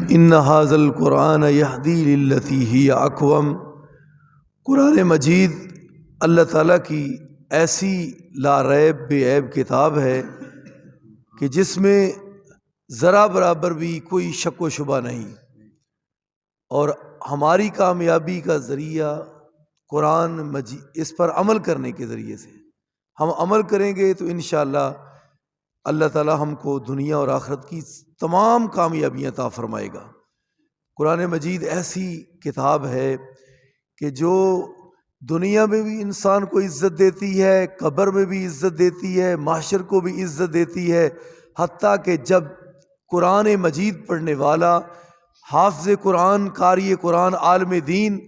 ان ھذا القرآن یہدی للتی ہی اقوم۔ قرآن مجید اللہ تعالیٰ کی ایسی لا ریب بے عیب کتاب ہے کہ جس میں ذرا برابر بھی کوئی شک و شبہ نہیں، اور ہماری کامیابی کا ذریعہ قرآن مجید اس پر عمل کرنے کے ذریعے سے ہم عمل کریں گے تو انشاءاللہ اللہ تعالیٰ ہم کو دنیا اور آخرت کی تمام کامیابیاں عطا فرمائے گا۔ قرآن مجید ایسی کتاب ہے کہ جو دنیا میں بھی انسان کو عزت دیتی ہے، قبر میں بھی عزت دیتی ہے، محشر کو بھی عزت دیتی ہے، حتیٰ کہ جب قرآن مجید پڑھنے والا، حافظ قرآن، قاری قرآن، عالم دین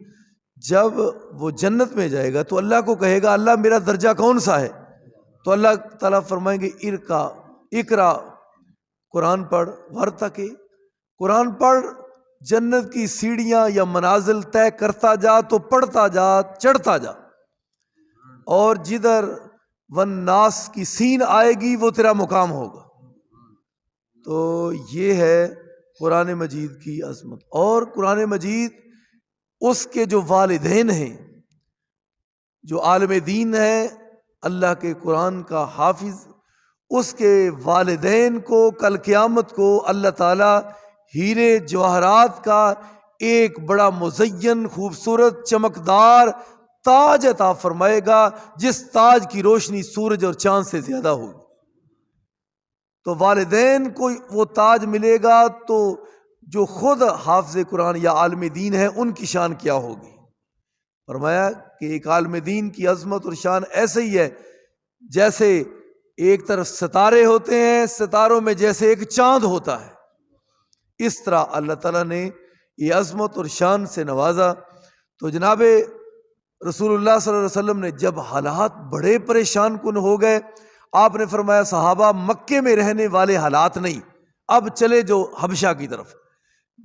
جب وہ جنت میں جائے گا تو اللہ کو کہے گا اللہ میرا درجہ کون سا ہے؟ تو اللہ تعالیٰ فرمائیں گے اقرا، قرآن پڑھ، ورتقی، قرآن پڑھ، جنت کی سیڑھیاں یا منازل طے کرتا جا تو پڑھتا جا، چڑھتا جا، اور جدھر والناس کی سین آئے گی وہ تیرا مقام ہوگا۔ تو یہ ہے قرآن مجید کی عظمت۔ اور قرآن مجید اس کے جو والدین ہیں، جو عالم دین ہے اللہ کے قرآن کا حافظ، اس کے والدین کو کل قیامت کو اللہ تعالیٰ ہیرے جواہرات کا ایک بڑا مزین، خوبصورت، چمکدار تاج عطا فرمائے گا، جس تاج کی روشنی سورج اور چاند سے زیادہ ہوگی۔ تو والدین کو وہ تاج ملے گا تو جو خود حافظ قرآن یا عالم دین ہے ان کی شان کیا ہوگی؟ فرمایا کہ ایک عالم دین کی عظمت اور شان ایسے ہی ہے جیسے ایک طرف ستارے ہوتے ہیں، ستاروں میں جیسے ایک چاند ہوتا ہے، اس طرح اللہ تعالیٰ نے یہ عظمت اور شان سے نوازا۔ تو جناب رسول اللہ صلی اللہ علیہ وسلم نے جب حالات بڑے پریشان کن ہو گئے، آپ نے فرمایا صحابہ مکے میں رہنے والے حالات نہیں، اب چلے جو حبشہ کی طرف۔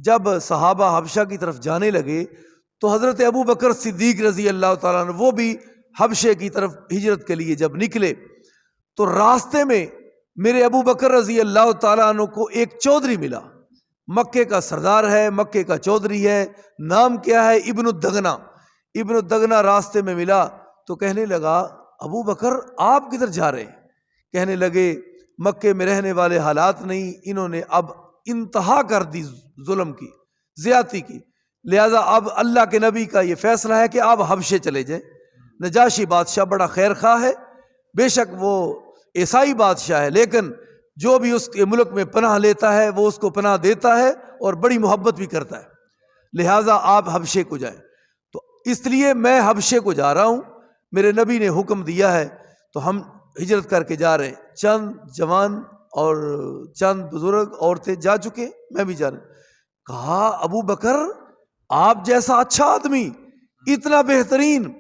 جب صحابہ حبشہ کی طرف جانے لگے تو حضرت ابو بکر صدیق رضی اللہ تعالیٰ عنہ وہ بھی حبشے کی طرف ہجرت کے لیے جب نکلے تو راستے میں میرے ابو بکر رضی اللہ تعالیٰ عنہ کو ایک چودھری ملا، مکے کا سردار ہے، مکے کا چودھری ہے، نام کیا ہے؟ ابن الدغنا۔ ابن الدغنا راستے میں ملا تو کہنے لگا ابو بکر آپ کدھر جا رہے ہیں؟ کہنے لگے مکے میں رہنے والے حالات نہیں، انہوں نے اب انتہا کر دی ظلم کی، زیادتی کی، لہذا اب اللہ کے نبی کا یہ فیصلہ ہے کہ آپ حبشے چلے جائیں۔ نجاشی بادشاہ بڑا خیر خواہ ہے، بے شک وہ عیسائی بادشاہ ہے، لیکن جو بھی اس کے ملک میں پناہ لیتا ہے وہ اس کو پناہ دیتا ہے اور بڑی محبت بھی کرتا ہے، لہٰذا آپ حبشے کو جائیں۔ تو اس لیے میں حبشے کو جا رہا ہوں، میرے نبی نے حکم دیا ہے تو ہم ہجرت کر کے جا رہے ہیں۔ چند جوان اور چند بزرگ عورتیں جا چکے، میں بھی جا رہا ہوں۔ کہا ابو بکر آپ جیسا اچھا آدمی، اتنا بہترین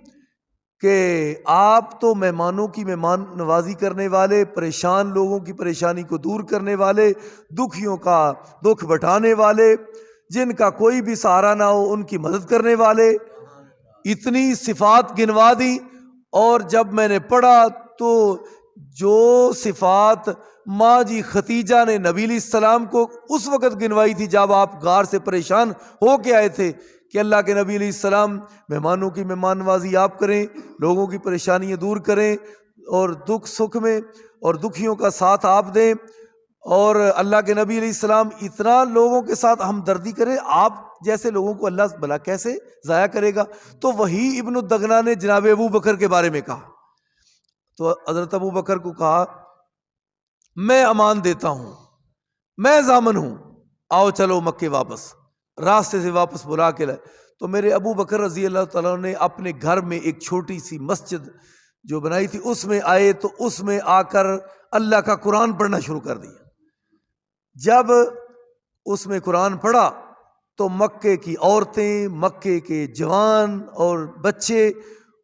کہ آپ تو مہمانوں کی مہمان نوازی کرنے والے، پریشان لوگوں کی پریشانی کو دور کرنے والے، دکھیوں کا دکھ بٹھانے والے، جن کا کوئی بھی سہارا نہ ہو ان کی مدد کرنے والے، اتنی صفات گنوا دی۔ اور جب میں نے پڑھا تو جو صفات ماں جی ختیجہ نے نبی علیہ السلام کو اس وقت گنوائی تھی جب آپ غار سے پریشان ہو کے آئے تھے کہ اللہ کے نبی علیہ السلام مہمانوں کی مہمان نوازی آپ کریں، لوگوں کی پریشانیاں دور کریں، اور دکھ سکھ میں اور دکھیوں کا ساتھ آپ دیں، اور اللہ کے نبی علیہ السلام اتنا لوگوں کے ساتھ ہمدردی کریں، آپ جیسے لوگوں کو اللہ بھلا کیسے ضائع کرے گا؟ تو وہی ابن الدغنا نے جناب ابو بکر کے بارے میں کہا۔ تو حضرت ابو بکر کو کہا میں امان دیتا ہوں، میں ضامن ہوں، آؤ چلو مکے واپس۔ راستے سے واپس بلا کے لائے تو میرے ابو بکر رضی اللہ تعالیٰ نے اپنے گھر میں ایک چھوٹی سی مسجد جو بنائی تھی اس میں آئے، تو اس میں آ کر اللہ کا قرآن پڑھنا شروع کر دیا۔ جب اس میں قرآن پڑھا تو مکے کی عورتیں، مکے کے جوان اور بچے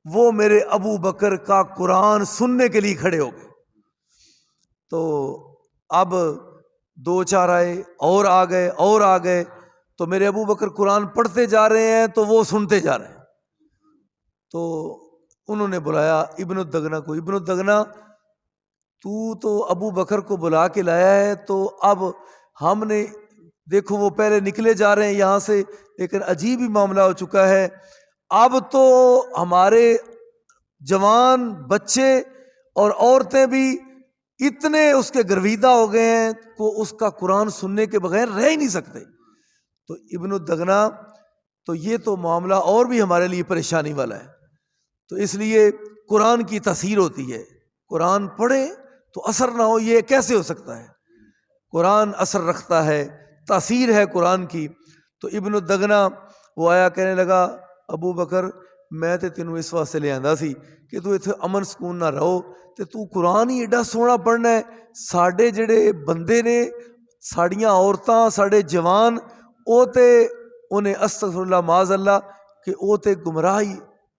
وہ میرے ابو بکر کا قرآن سننے کے لیے کھڑے ہو گئے۔ تو اب دو چار آئے اور آ گئے اور آ گئے، تو میرے ابو بکر قرآن پڑھتے جا رہے ہیں تو وہ سنتے جا رہے ہیں۔ تو انہوں نے بلایا ابن الدغنا کو، ابن الدغنا تو ابو بکر کو بلا کے لایا ہے، تو اب ہم نے دیکھو وہ پہلے نکلے جا رہے ہیں یہاں سے، لیکن عجیب ہی معاملہ ہو چکا ہے، اب تو ہمارے جوان بچے اور عورتیں بھی اتنے اس کے گرویدہ ہو گئے ہیں کہ اس کا قرآن سننے کے بغیر رہ ہی نہیں سکتے۔ تو ابن الدغنا تو یہ تو معاملہ اور بھی ہمارے لیے پریشانی والا ہے۔ تو اس لیے قرآن کی تاثیر ہوتی ہے، قرآن پڑھیں تو اثر نہ ہو، یہ کیسے ہو سکتا ہے؟ قرآن اثر رکھتا ہے، تاثیر ہے قرآن کی۔ تو ابن الدغنا وہ آیا کہنے لگا ابو بکر میں تے تینوں اس واسطے لے آندا سی کہ تو اتنے امن سکون نہ رہو تے تو قرآن ہی ایڈا سونا پڑھنا ہے، ساڈے جڑے بندے نے، ساڑیاں عورتاں، ساڑے جوان، او تے انہیں استغفر اللہ معاذ اللہ کہ او تے گمراہی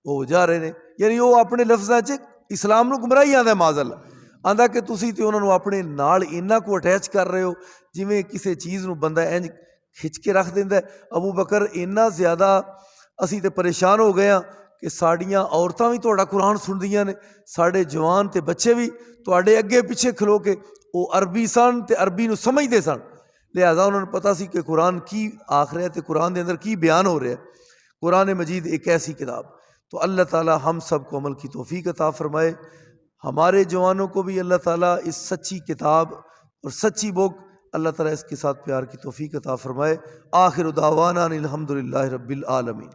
ہو جا رہے نے، یعنی وہ اپنے لفظاں چ اسلام نو گمراہی آندا ہے معاذ اللہ، آندا کہ تسی تے انہاں نو اپنے نال انہاں کو اٹیچ کر رہے ہو جویں کسی چیز نو بندہ انج کھچ کے رکھ دیندا ہے۔ ابو بکر اتنا زیادہ اسی تے پریشان ہو گئے ہاں کہ ساڑیاں عورتاں بھی تہاڈا قرآن سندیاں نے، ساڑے جوان تے بچے بھی تہاڈے اگے پیچھے کھلو کے وہ عربی سن تے عربی نو سمجھدے سن، لہذا انہوں نے پتہ سی کہ قرآن کی آخر ہے تے قرآن دے اندر کی بیان ہو رہا ہے۔ قرآن مجید ایک ایسی کتاب، تو اللہ تعالیٰ ہم سب کو عمل کی توفیق عطا فرمائے، ہمارے جوانوں کو بھی اللہ تعالیٰ اس سچی کتاب اور سچی بک اللہ تعالیٰ اس کے ساتھ پیار کی توفیق عطا فرمائے۔ آخر دعوانا الحمدللہ رب العالمین۔